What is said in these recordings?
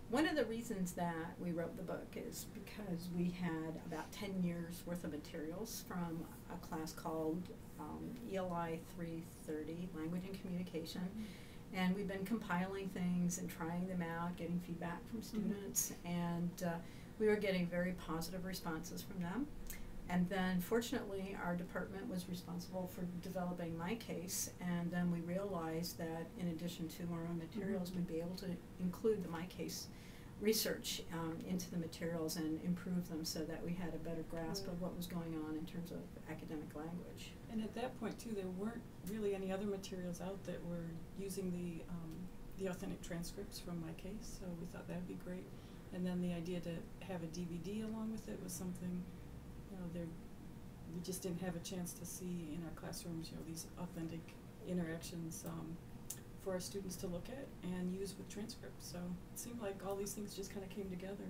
One of the reasons that we wrote the book is because we had about 10 years worth of materials from a class called ELI 330, Language and Communication. And we've been compiling things and trying them out, getting feedback from students, and we were getting very positive responses from them. And then fortunately our department was responsible for developing my case, and then we realized that in addition to our own materials, we'd be able to include the my case research into the materials and improve them so that we had a better grasp of what was going on in terms of academic language. And at that point too, there weren't really any other materials out that were using the authentic transcripts from my case, so we thought that would be great. And then the idea to have a DVD along with it was something, we just didn't have a chance to see in our classrooms, these authentic interactions for our students to look at and use with transcripts. So it seemed like all these things just kind of came together.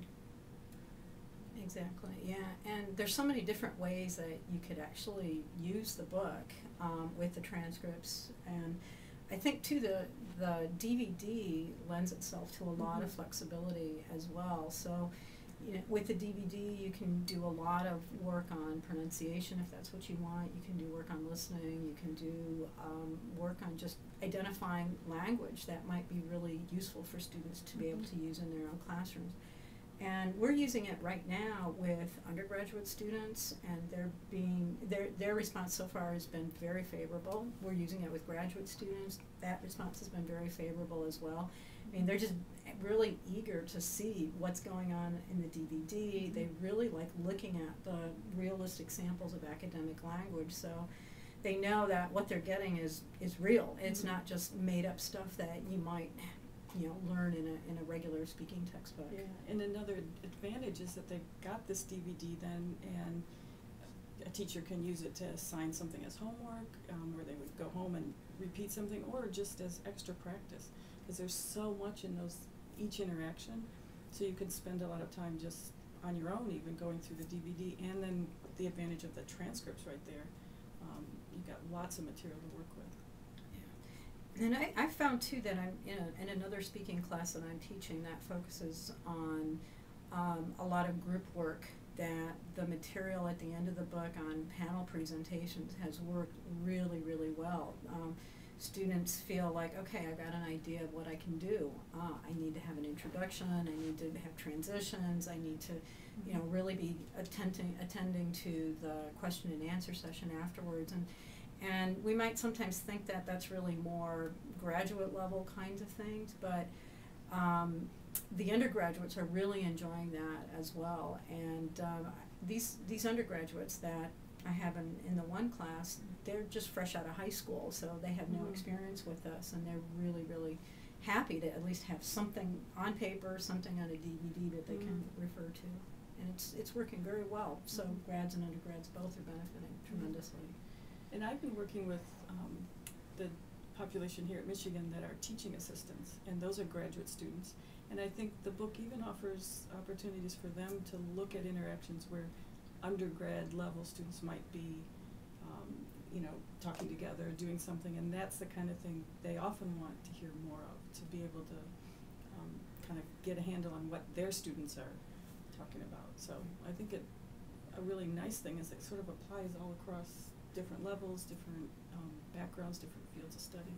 Exactly, yeah, and there's so many different ways that you could actually use the book with the transcripts, and I think too the DVD lends itself to a lot of flexibility as well. So, with the DVD you can do a lot of work on pronunciation if that's what you want. You can do work on listening. You can do work on just identifying language that might be really useful for students to be able to use in their own classrooms. And we're using it right now with undergraduate students, and their response so far has been very favorable. We're using it with graduate students. That response has been very favorable as well. I mean, they're just really eager to see what's going on in the DVD. They really like looking at the realistic samples of academic language, so they know that what they're getting is real. It's not just made up stuff that you might learn in a regular speaking textbook. Yeah, and another advantage is that they got this DVD then, and a teacher can use it to assign something as homework, or they would go home and repeat something, or just as extra practice, because there's so much in each interaction, so you can spend a lot of time just on your own, even going through the DVD, and then the advantage of the transcripts right there. You've got lots of material to work with. And I found too that I'm in another speaking class that I'm teaching that focuses on a lot of group work, that the material at the end of the book on panel presentations has worked really, really well. Students feel like, okay, I got an idea of what I can do. I need to have an introduction, I need to have transitions, I need to really be attending to the question and answer session afterwards. And we might sometimes think that that's really more graduate level kinds of things, but the undergraduates are really enjoying that as well. And these undergraduates that I have in the one class, they're just fresh out of high school, so they have no experience with us, and they're really, really happy to at least have something on paper, something on a DVD that they can refer to. And it's working very well, so grads and undergrads both are benefiting tremendously. And I've been working with the population here at Michigan that are teaching assistants, and those are graduate students. And I think the book even offers opportunities for them to look at interactions where undergrad level students might be, talking together, doing something, and that's the kind of thing they often want to hear more of, to be able to kind of get a handle on what their students are talking about. So I think a really nice thing is it sort of applies all across different levels, different backgrounds, different fields of study.